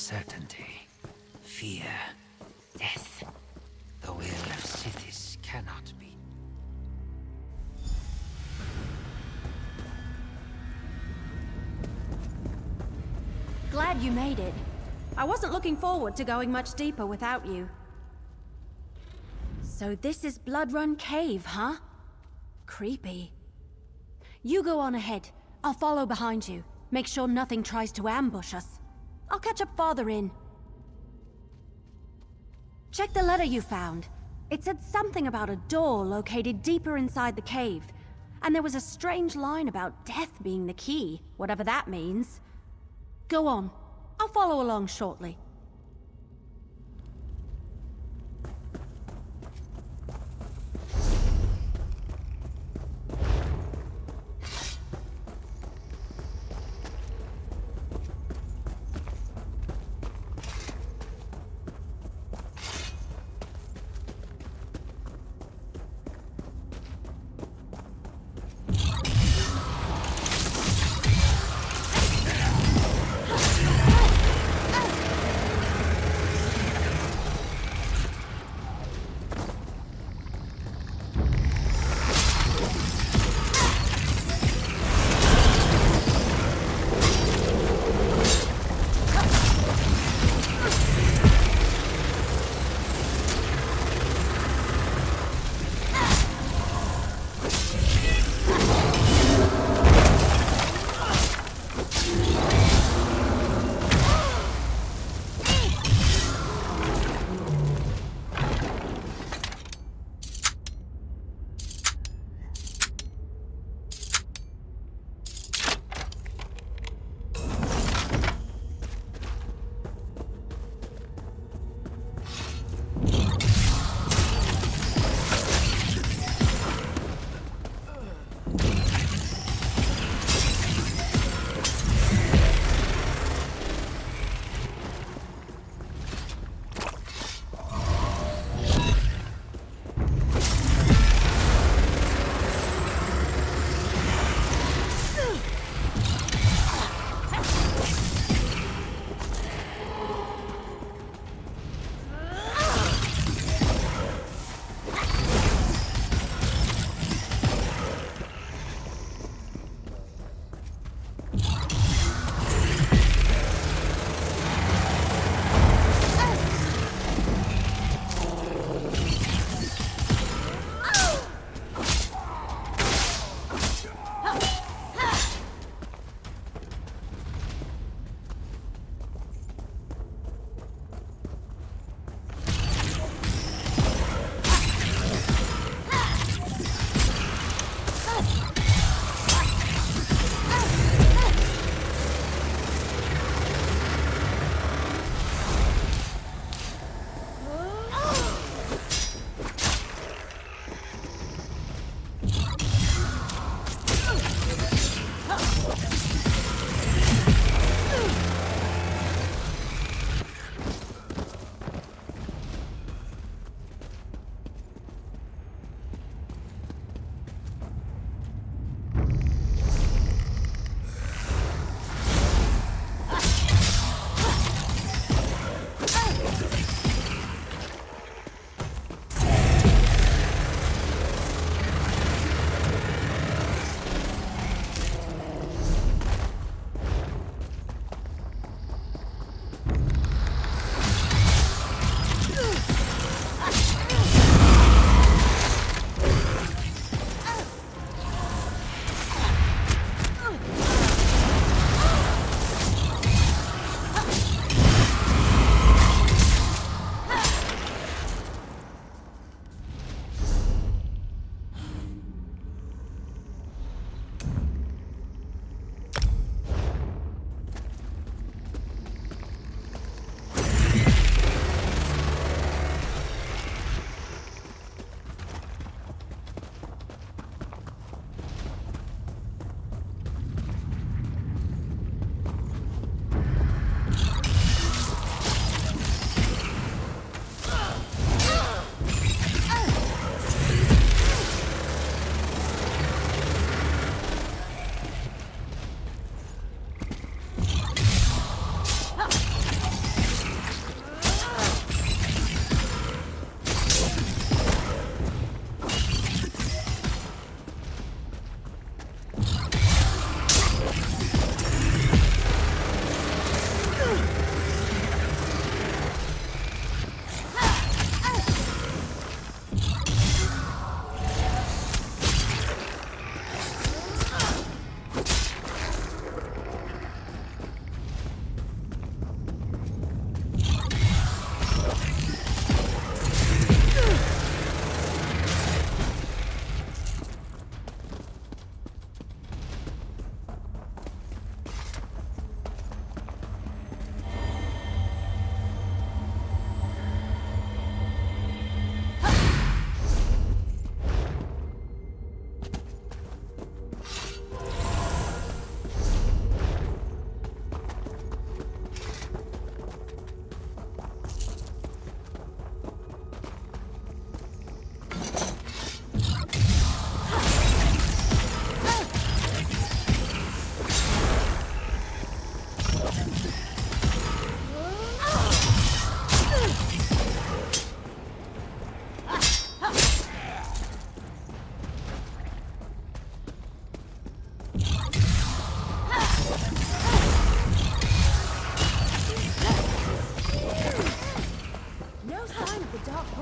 uncertainty, fear, death. The will of cities cannot be. Glad you made it. I wasn't looking forward to going much deeper without you. So this is Blood Run Cave, huh? Creepy. You go on ahead. I'll follow behind you. Make sure nothing tries to ambush us. I'll catch up farther in. Check the letter you found. It said something about a door located deeper inside the cave. And there was a strange line about death being the key, whatever that means. Go on. I'll follow along shortly.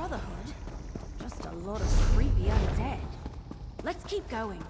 Brotherhood? Just a lot of creepy undead. Let's keep going.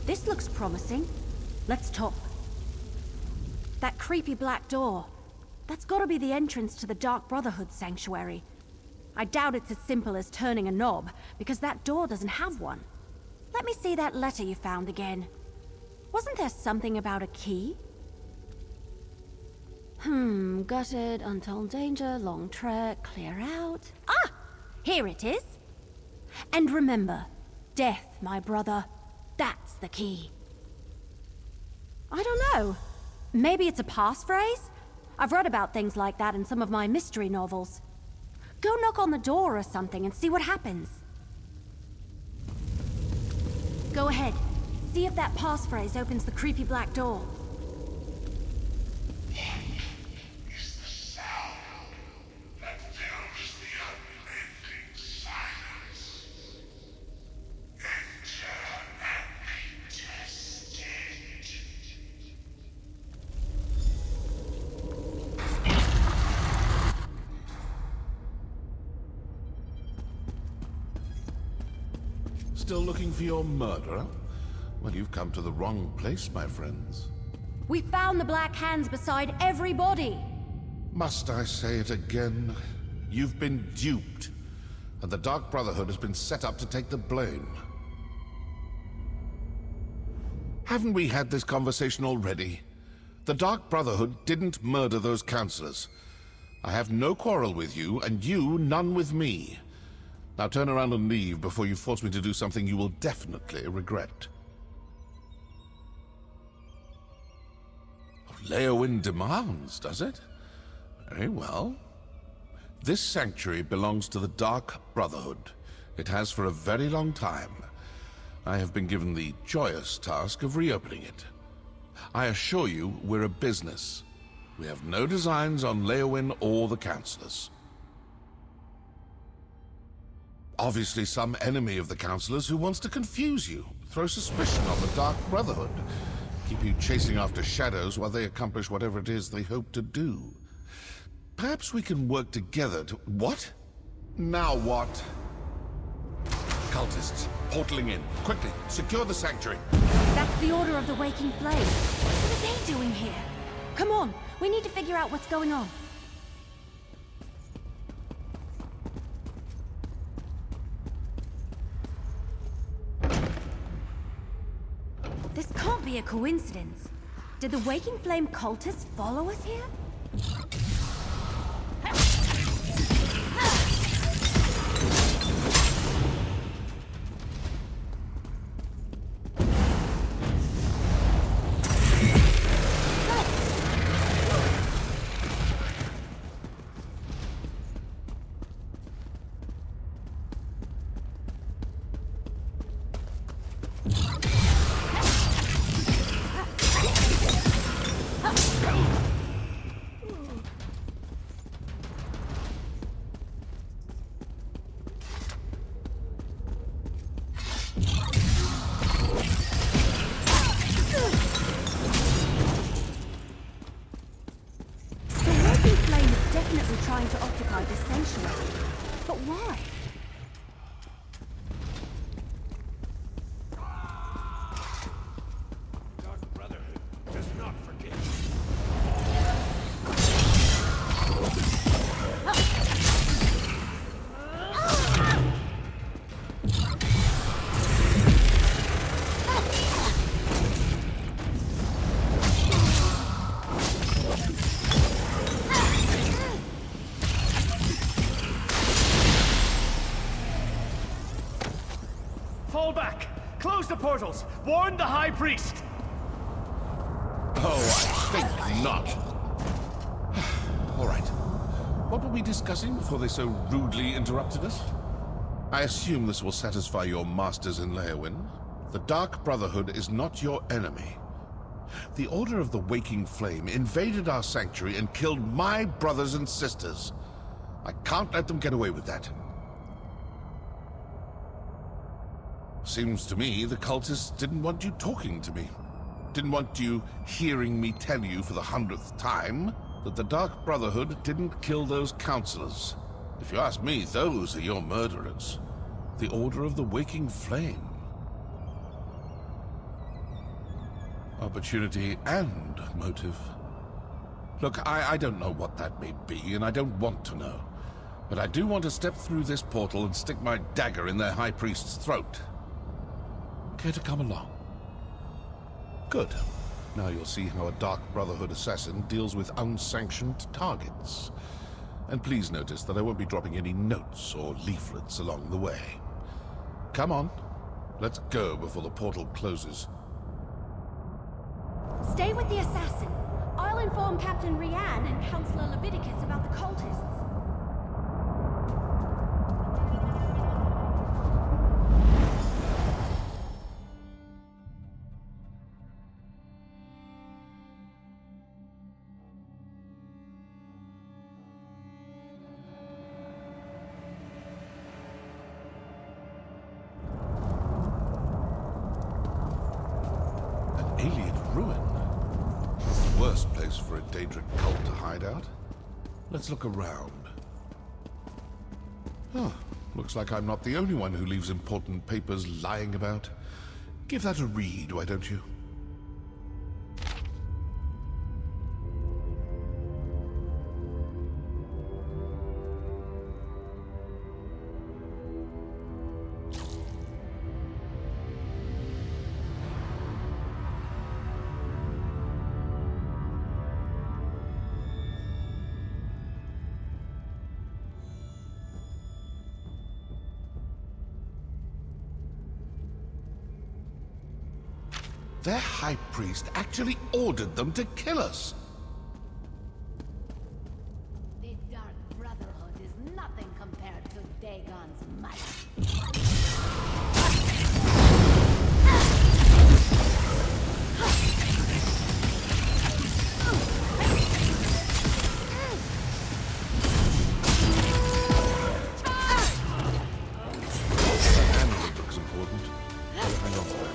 This looks promising. Let's talk. That creepy black door. That's gotta be the entrance to the Dark Brotherhood sanctuary. I doubt it's as simple as turning a knob, because that door doesn't have one. Let me see that letter you found again. Wasn't there something about a key? Gutted, untold danger, long trek, clear out. Ah! Here it is. And remember, death, my brother, that's the key. I don't know. Maybe it's a passphrase? I've read about things like that in some of my mystery novels. Go knock on the door or something and see what happens. Go ahead. See if that passphrase opens the creepy black door. Is the sound that fills the unending silence. Enter and be tested. Still looking for your murderer? Well, you've come to the wrong place, my friends. We found the black hands beside every body. Must I say it again? You've been duped, and the Dark Brotherhood has been set up to take the blame. Haven't we had this conversation already? The Dark Brotherhood didn't murder those counselors. I have no quarrel with you, and you none with me. Now turn around and leave before you force me to do something you will definitely regret. Leowyn demands, does it? Very well. This sanctuary belongs to the Dark Brotherhood. It has for a very long time. I have been given the joyous task of reopening it. I assure you, we're a business. We have no designs on Leowyn or the Councillors. Obviously some enemy of the Councillors who wants to confuse you, throw suspicion on the Dark Brotherhood, keep you chasing after shadows while they accomplish whatever it is they hope to do. Perhaps we can work together to... What? Now what? Cultists, portaling in. Quickly, secure the sanctuary. That's the Order of the Waking Flame. What are they doing here? Come on, we need to figure out what's going on. This can't be a coincidence. Did the Waking Flame cultists follow us here? Trying to occupy this sanctuary. But why? Dark Brotherhood does not forgive. Fall back! Close the portals! Warn the High Priest! Oh, I think not. All right. What were we discussing before they so rudely interrupted us? I assume this will satisfy your masters in Leowyn. The Dark Brotherhood is not your enemy. The Order of the Waking Flame invaded our sanctuary and killed my brothers and sisters. I can't let them get away with that. Seems to me the cultists didn't want you talking to me. Didn't want you hearing me tell you for the 100th time that the Dark Brotherhood didn't kill those counselors. If you ask me, those are your murderers. The Order of the Waking Flame. Opportunity and motive. Look, I don't know what that may be, and I don't want to know. But I do want to step through this portal and stick my dagger in their High Priest's throat. Care to come along? Good. Now you'll see how a Dark Brotherhood assassin deals with unsanctioned targets. And please notice that I won't be dropping any notes or leaflets along the way. Come on, let's go before the portal closes. Stay with the assassin. I'll inform Captain Rianne and Councillor Leviticus about the cultists. Alien ruin. Worst place for a Daedric cult to hide out. Let's look around. Oh, looks like I'm not the only one who leaves important papers lying about. Give that a read, why don't you? Their high priest actually ordered them to kill us. The Dark Brotherhood is nothing compared to Dagon's might. That amulet looks important. I'll hang on to that.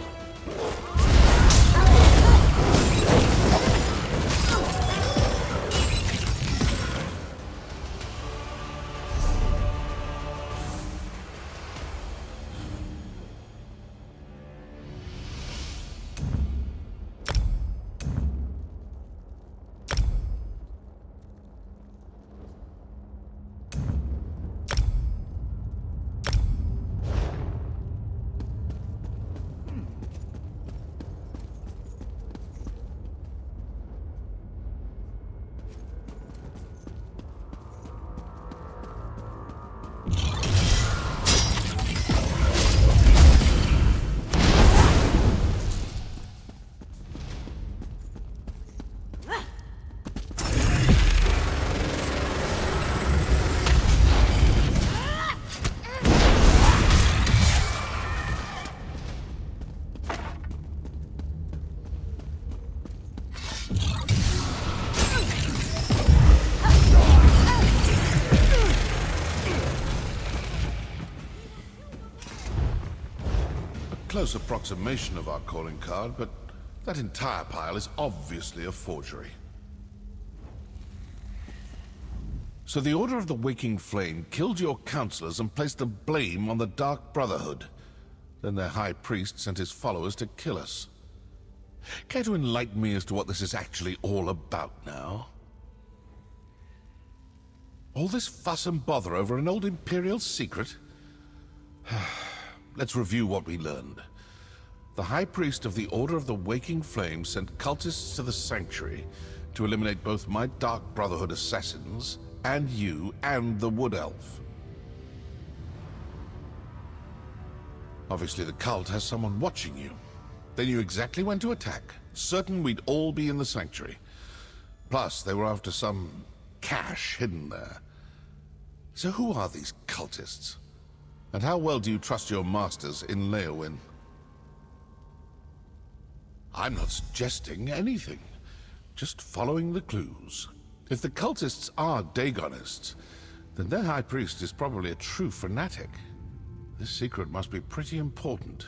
Close approximation of our calling card, but that entire pile is obviously a forgery. So the Order of the Waking Flame killed your counselors and placed the blame on the Dark Brotherhood. Then their high priest sent his followers to kill us. Care to enlighten me as to what this is actually all about now? All this fuss and bother over an old Imperial secret? Let's review what we learned. The High Priest of the Order of the Waking Flame sent cultists to the Sanctuary to eliminate both my Dark Brotherhood assassins, and you, and the Wood Elf. Obviously the cult has someone watching you. They knew exactly when to attack, certain we'd all be in the Sanctuary. Plus, they were after some cache hidden there. So who are these cultists? And how well do you trust your masters in Leowyn? I'm not suggesting anything, just following the clues. If the cultists are Dagonists, then their high priest is probably a true fanatic. This secret must be pretty important,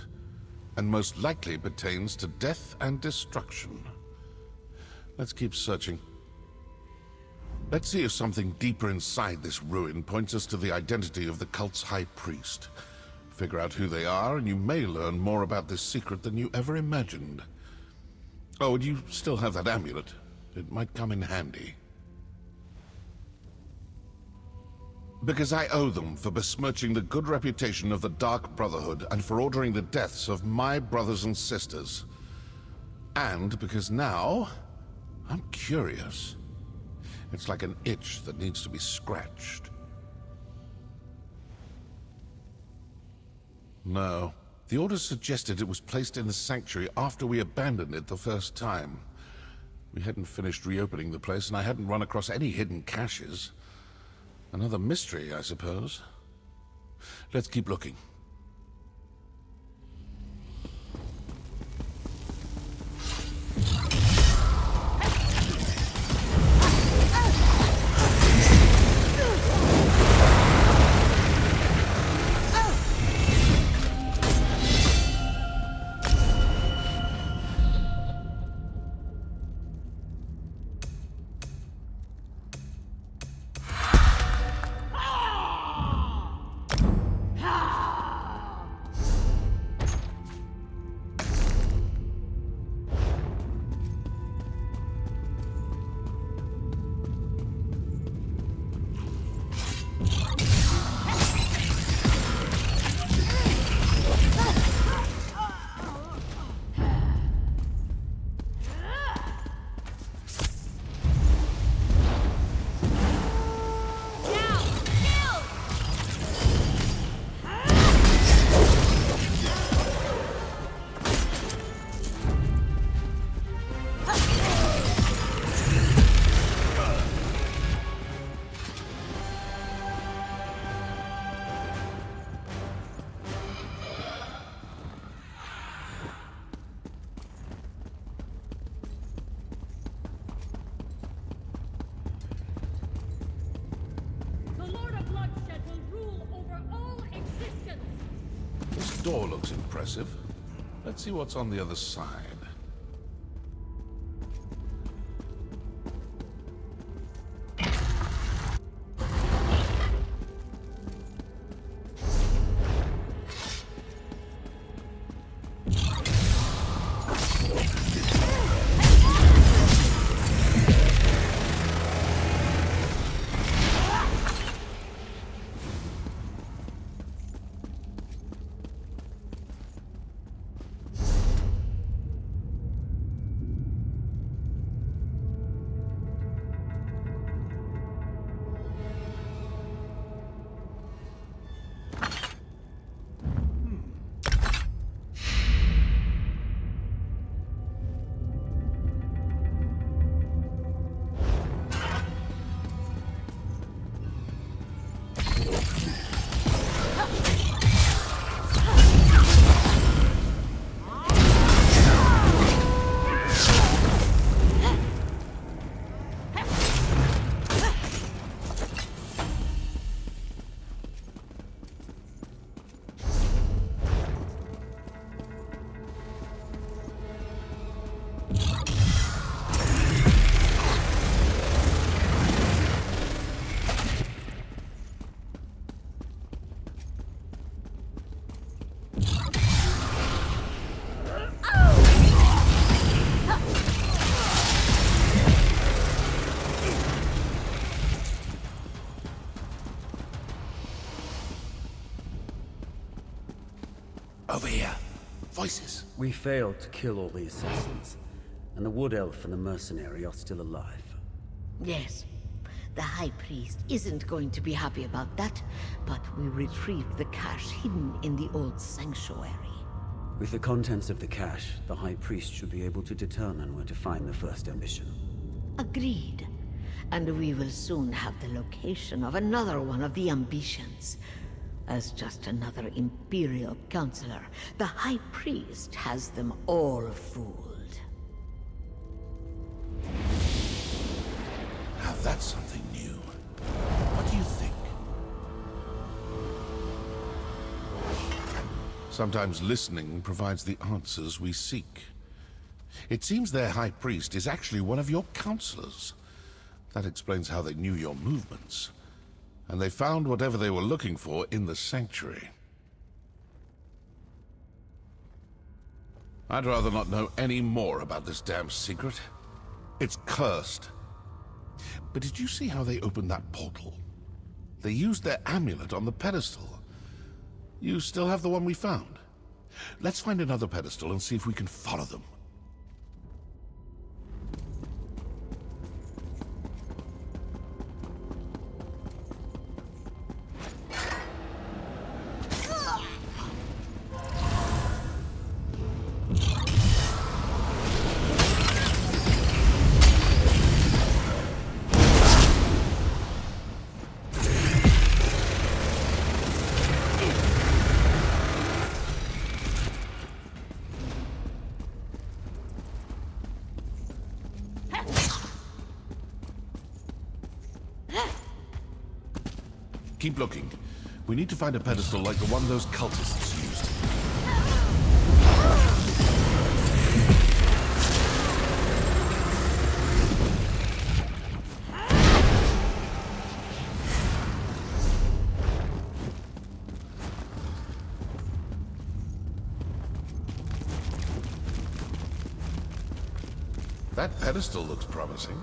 and most likely pertains to death and destruction. Let's keep searching. Let's see if something deeper inside this ruin points us to the identity of the cult's high priest. Figure out who they are, and you may learn more about this secret than you ever imagined. Oh, and you still have that amulet. It might come in handy. Because I owe them for besmirching the good reputation of the Dark Brotherhood and for ordering the deaths of my brothers and sisters. And because now, I'm curious. It's like an itch that needs to be scratched. No. The orders suggested it was placed in the sanctuary after we abandoned it the first time. We hadn't finished reopening the place, and I hadn't run across any hidden caches. Another mystery, I suppose. Let's keep looking. Door looks impressive. Let's see what's on the other side. Over here. Voices. We failed to kill all the assassins, and the wood elf and the mercenary are still alive. Yes. The High Priest isn't going to be happy about that, but we retrieved the cache hidden in the old sanctuary. With the contents of the cache, the High Priest should be able to determine where to find the first ambition. Agreed. And we will soon have the location of another one of the ambitions. As just another Imperial counselor, the High Priest has them all fooled. Now that's something new. What do you think? Sometimes listening provides the answers we seek. It seems their High Priest is actually one of your counselors. That explains how they knew your movements. And they found whatever they were looking for in the sanctuary. I'd rather not know any more about this damn secret. It's cursed. But did you see how they opened that portal? They used their amulet on the pedestal. You still have the one we found. Let's find another pedestal and see if we can follow them. Keep looking. We need to find a pedestal like the one those cultists used. That pedestal looks promising.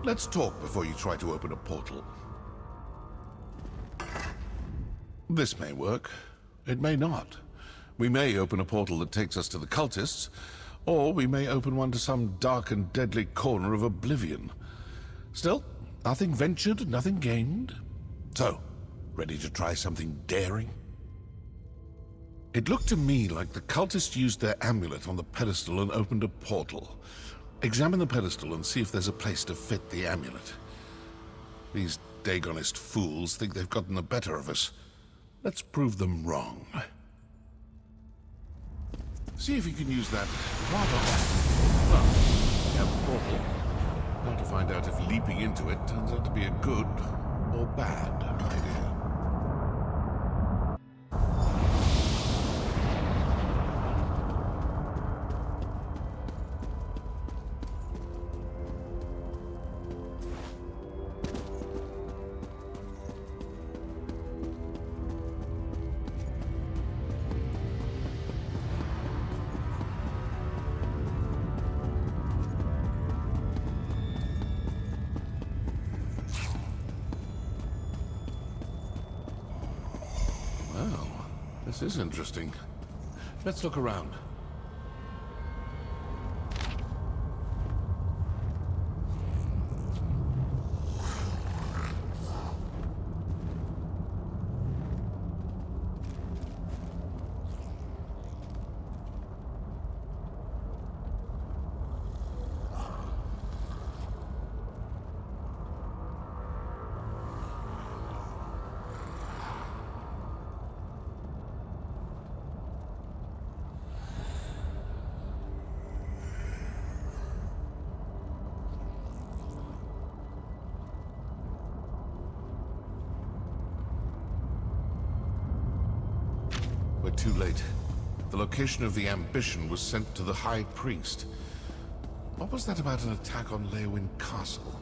Let's talk before you try to open a portal. This may work. It may not. We may open a portal that takes us to the cultists, or we may open one to some dark and deadly corner of oblivion. Still, nothing ventured, nothing gained. So, ready to try something daring? It looked to me like the cultists used their amulet on the pedestal and opened a portal. Examine the pedestal and see if there's a place to fit the amulet. These Dagonist fools think they've gotten the better of us. Let's prove them wrong. See if you can use that rather often. Well, we have a portal. Now to find out if leaping into it turns out to be a good or bad idea. This is interesting. Let's look around. We're too late. The location of the ambition was sent to the High Priest. What was that about an attack on Leowin Castle?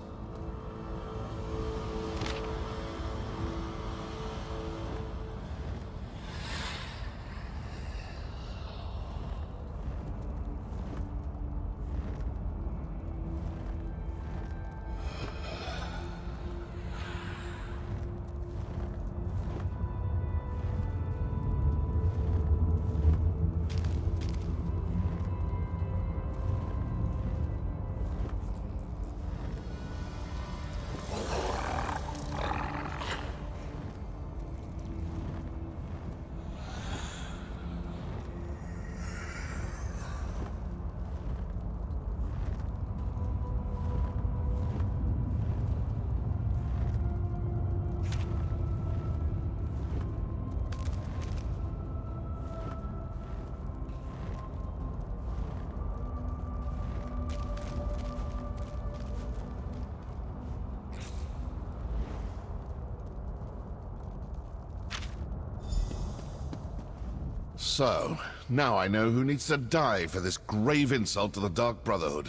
So, now I know who needs to die for this grave insult to the Dark Brotherhood.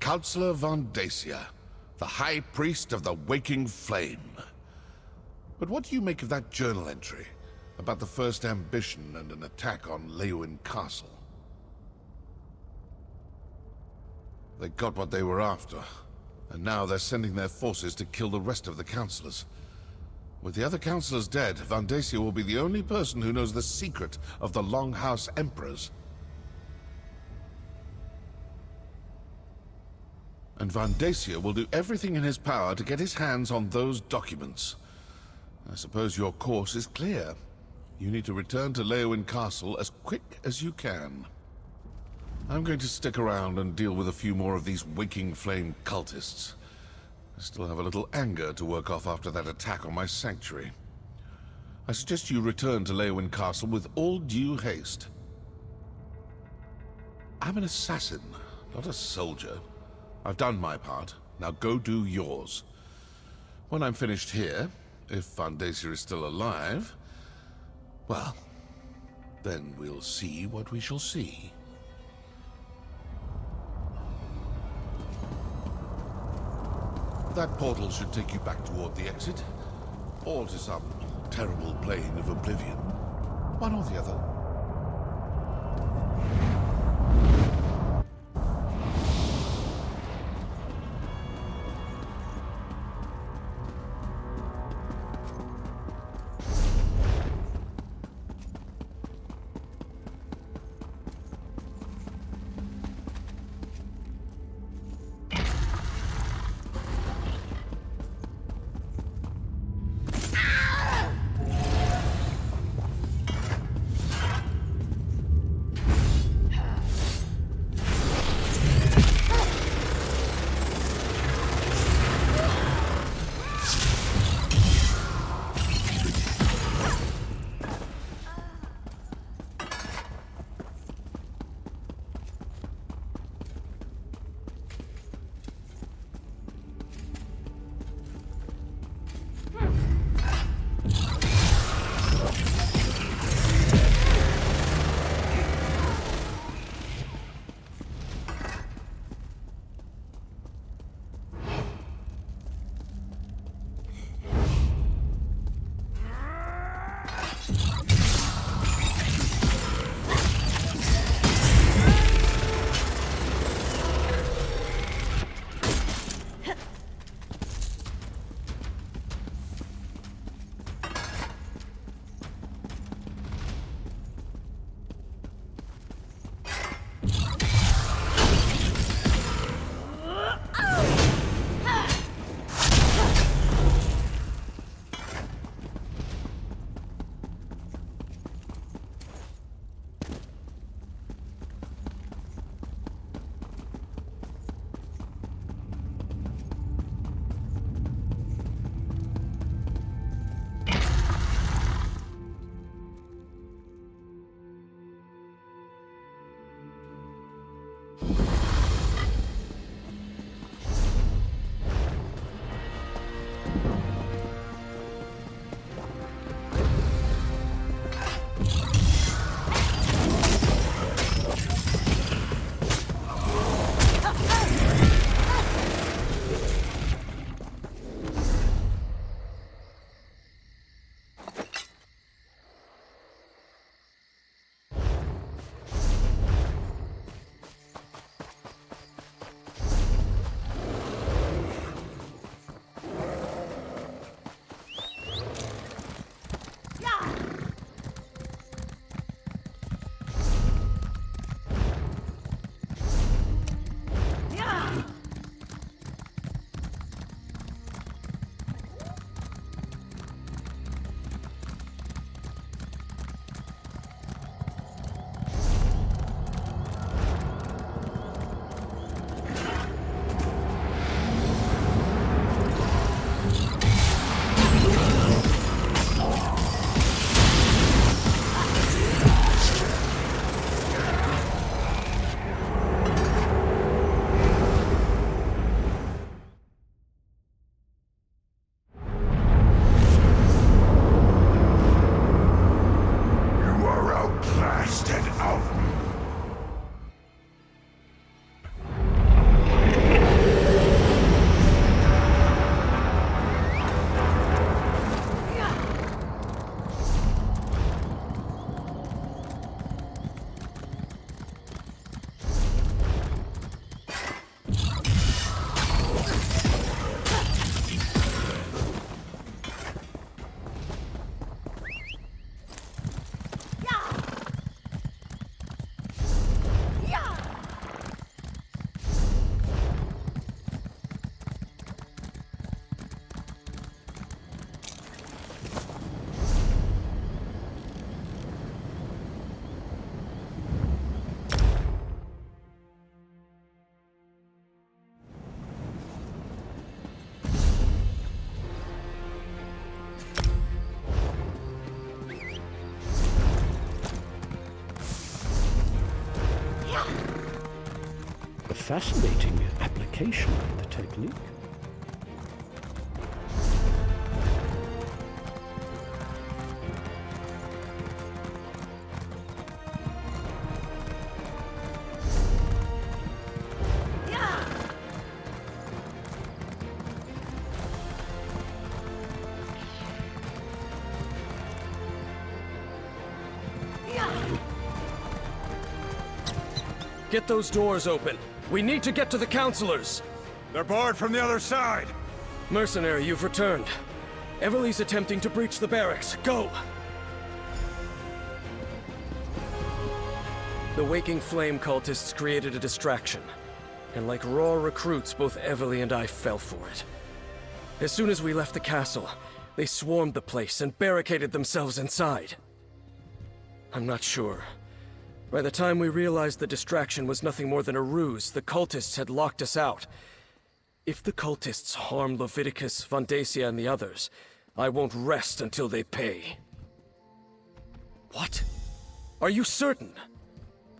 Councillor Von Dacia, the High Priest of the Waking Flame. But what do you make of that journal entry about the first ambition and an attack on Leowin Castle? They got what they were after, and now they're sending their forces to kill the rest of the councillors. With the other councillors dead, Von Dacia will be the only person who knows the secret of the Longhouse Emperors. And Von Dacia will do everything in his power to get his hands on those documents. I suppose your course is clear. You need to return to Leowin Castle as quick as you can. I'm going to stick around and deal with a few more of these Waking Flame cultists. I still have a little anger to work off after that attack on my sanctuary. I suggest you return to Leowin Castle with all due haste. I'm an assassin, not a soldier. I've done my part. Now go do yours. When I'm finished here, if Fandasia is still alive, well, then we'll see what we shall see. That portal should take you back toward the exit, or to some terrible plane of oblivion. One or the other. fascinating application of the technique. Get those doors open. We need to get to the counselors. They're barred from the other side. Mercenary, you've returned. Everly's attempting to breach the barracks. Go! The Waking Flame cultists created a distraction. And like raw recruits, both Everly and I fell for it. As soon as we left the castle, they swarmed the place and barricaded themselves inside. I'm not sure. By the time we realized the distraction was nothing more than a ruse, the cultists had locked us out. If the cultists harm Leviticus, Vandacia, and the others, I won't rest until they pay. What? Are you certain?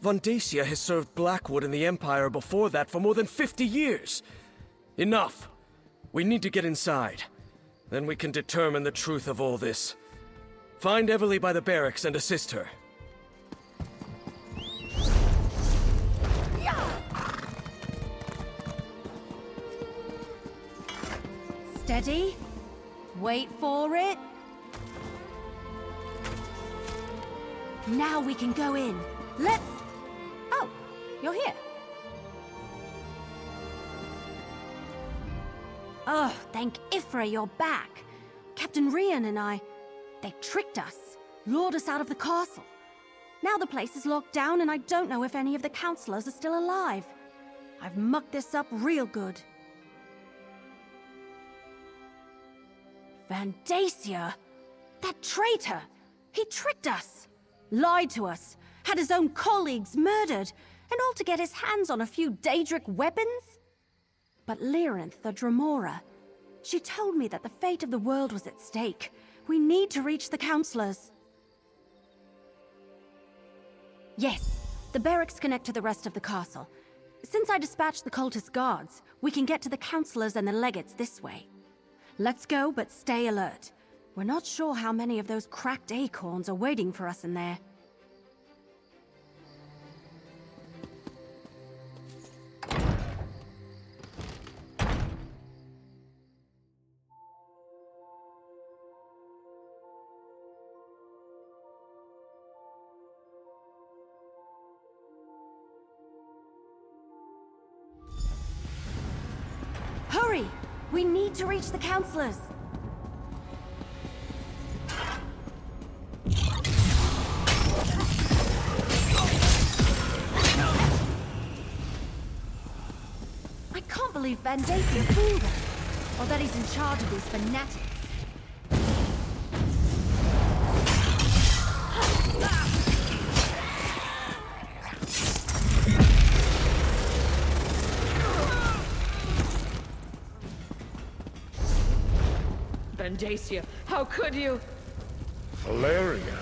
Vandacia has served Blackwood and the Empire before that for more than 50 years. Enough. We need to get inside. Then we can determine the truth of all this. Find Everly by the barracks and assist her. Steady. Wait for it. Now we can go in. Let's... Oh, you're here. Oh, thank Ifra you're back. Captain Rian and I, they tricked us, lured us out of the castle. Now the place is locked down and I don't know if any of the counselors are still alive. I've mucked this up real good. Vandacia? That traitor! He tricked us! Lied to us, had his own colleagues murdered, and all to get his hands on a few Daedric weapons? But Lyrinth, the Dremora, she told me that the fate of the world was at stake. We need to reach the counselors. Yes, the barracks connect to the rest of the castle. Since I dispatched the cultist guards, we can get to the counselors and the legates this way. Let's go, but stay alert. We're not sure how many of those cracked acorns are waiting for us in there. Hurry! We need to reach the counselors! I can't believe Vandacia fooled us, or that he's in charge of these fanatics. Vandacia, how could you? Valeria,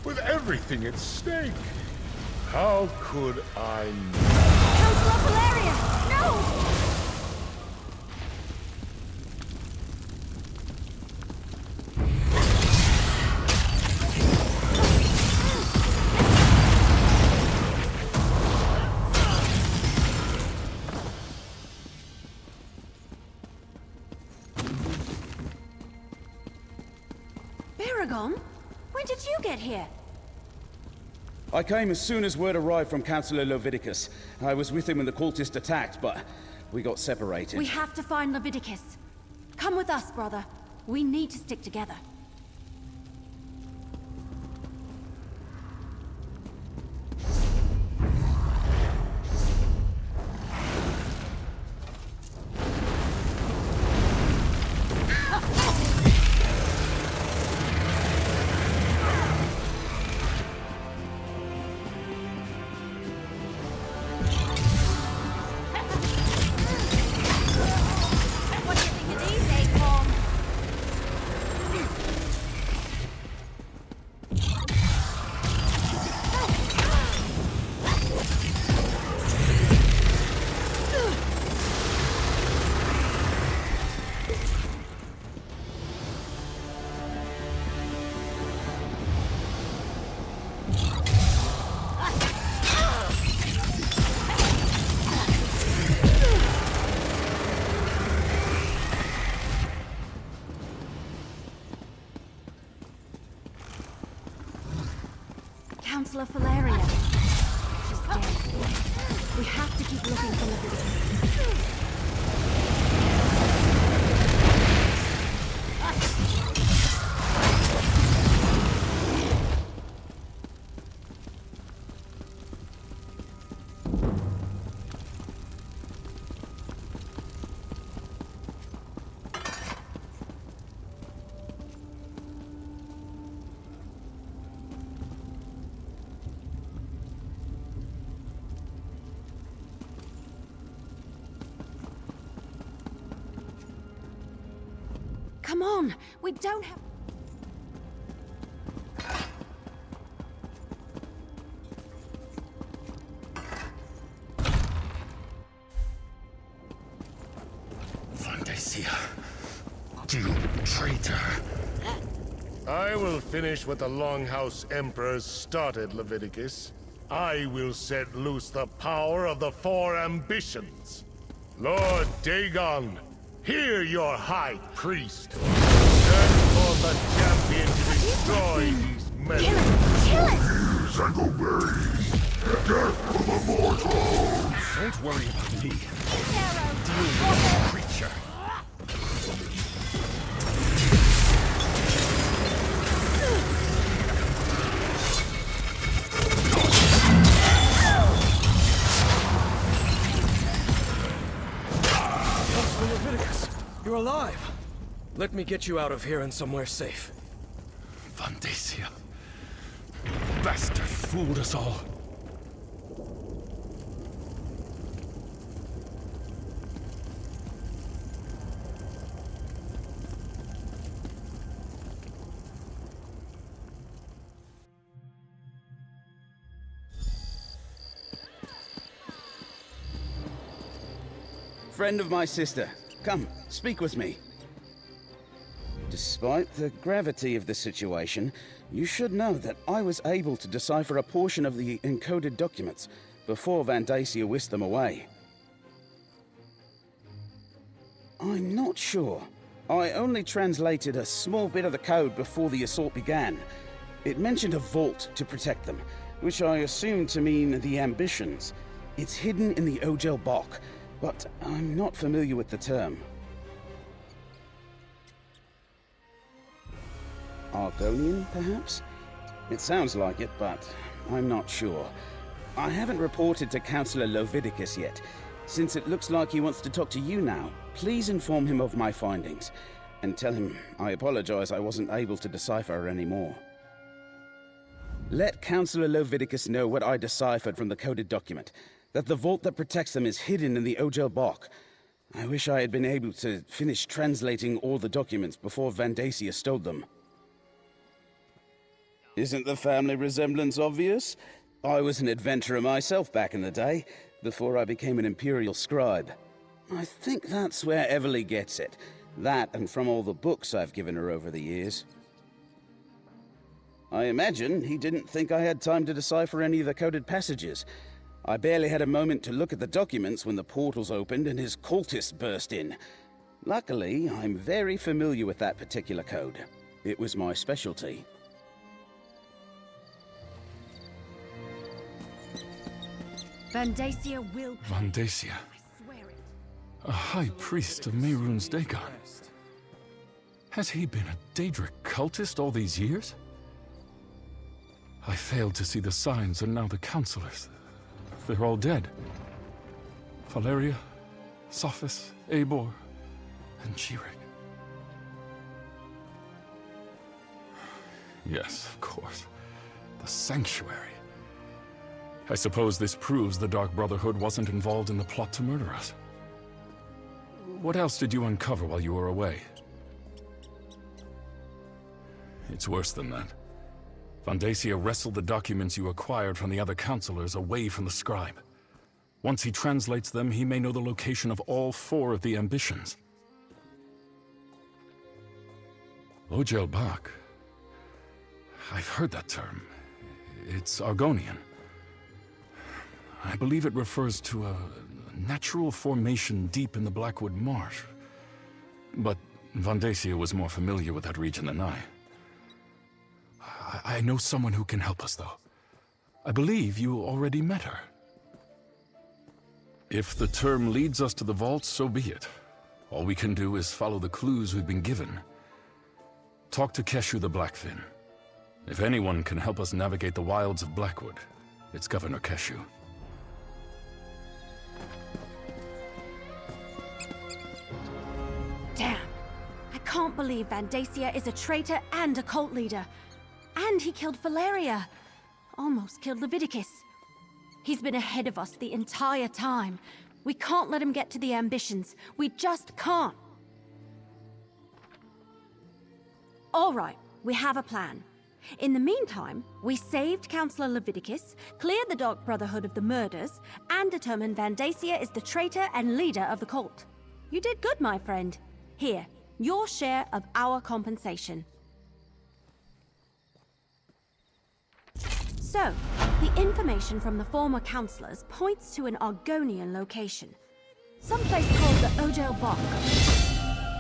with everything at stake, how could I not? Counselor Valeria! No! When did you get here? I came as soon as word arrived from Councillor Leviticus. I was with him when the cultists attacked, but we got separated. We have to find Leviticus. Come with us, brother. We need to stick together. Counselor Valeria. She's upstairs. We have to keep looking for Leviticus. Come on, we don't have... Fantasia, you traitor. I will finish what the Longhouse Emperors started, Leviticus. I will set loose the power of the four ambitions. Lord Dagon, hear your high priest. Send forth a champion to destroy these men. Kill it! These echoberries, death of the mortals. Don't worry about me. Deal with the creature. Leviticus, you're alive. Let me get you out of here and somewhere safe. Fantasia. Bastard fooled us all. Friend of my sister, come, speak with me. Despite the gravity of the situation, you should know that I was able to decipher a portion of the encoded documents before Vandacia whisked them away. I'm not sure. I only translated a small bit of the code before the assault began. It mentioned a vault to protect them, which I assumed to mean the ambitions. It's hidden in the Ogel Bok, but I'm not familiar with the term. Argonian, perhaps? It sounds like it, but I'm not sure. I haven't reported to Councillor Leviticus yet. Since it looks like he wants to talk to you now, please inform him of my findings. And tell him I apologize I wasn't able to decipher any more. Let Councillor Leviticus know what I deciphered from the coded document. That the vault that protects them is hidden in the Ogel Bok. I wish I had been able to finish translating all the documents before Vandacia stole them. Isn't the family resemblance obvious? I was an adventurer myself back in the day, before I became an Imperial scribe. I think that's where Evelina gets it. That and from all the books I've given her over the years. I imagine he didn't think I had time to decipher any of the coded passages. I barely had a moment to look at the documents when the portals opened and his cultists burst in. Luckily, I'm very familiar with that particular code. It was my specialty. Vandacia will pay. Vandacia. I swear it. A high priest of Mehrunes Dagon. Has he been a Daedric cultist all these years? I failed to see the signs, and now the counselors. They're all dead. Valeria, Sophis, Eivor, and Jirik. Yes, of course. The Sanctuary. I suppose this proves the Dark Brotherhood wasn't involved in the plot to murder us. What else did you uncover while you were away? It's worse than that. Vandacia wrestled the documents you acquired from the other counselors away from the scribe. Once he translates them, he may know the location of all four of the ambitions. Ogel Bok. I've heard that term. It's Argonian. I believe it refers to a natural formation deep in the Blackwood Marsh. But Vandacia was more familiar with that region than I. I know someone who can help us, though. I believe you already met her. If the term leads us to the vault, so be it. All we can do is follow the clues we've been given. Talk to Keshu the Blackfin. If anyone can help us navigate the wilds of Blackwood, it's Governor Keshu. Damn. I can't believe Vandacia is a traitor and a cult leader. And he killed Valeria. Almost killed Leviticus. He's been ahead of us the entire time. We can't let him get to the ambitions. We just can't. All right, we have a plan. In the meantime, we saved Councillor Leviticus, cleared the Dark Brotherhood of the murders, and determined Vandacia is the traitor and leader of the cult. You did good, my friend. Here, your share of our compensation. So, the information from the former councillors points to an Argonian location. Someplace called the Ojel Bok.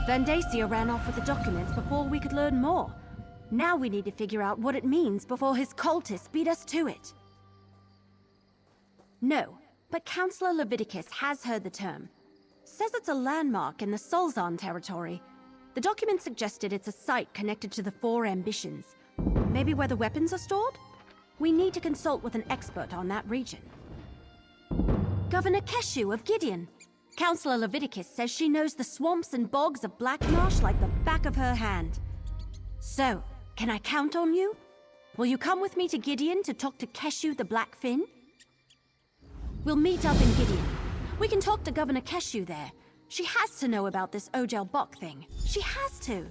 Vandacia ran off with the documents before we could learn more. Now we need to figure out what it means before his cultists beat us to it. No, but Councillor Leviticus has heard the term. Says it's a landmark in the Solzan territory. The document suggested it's a site connected to the four ambitions. Maybe where the weapons are stored? We need to consult with an expert on that region. Governor Keshu of Gideon. Councillor Leviticus says she knows the swamps and bogs of Blackmarsh like the back of her hand. So, can I count on you? Will you come with me to Gideon to talk to Keshu the Blackfin? We'll meet up in Gideon. We can talk to Governor Keshu there. She has to know about this Ojel Bok thing. She has to.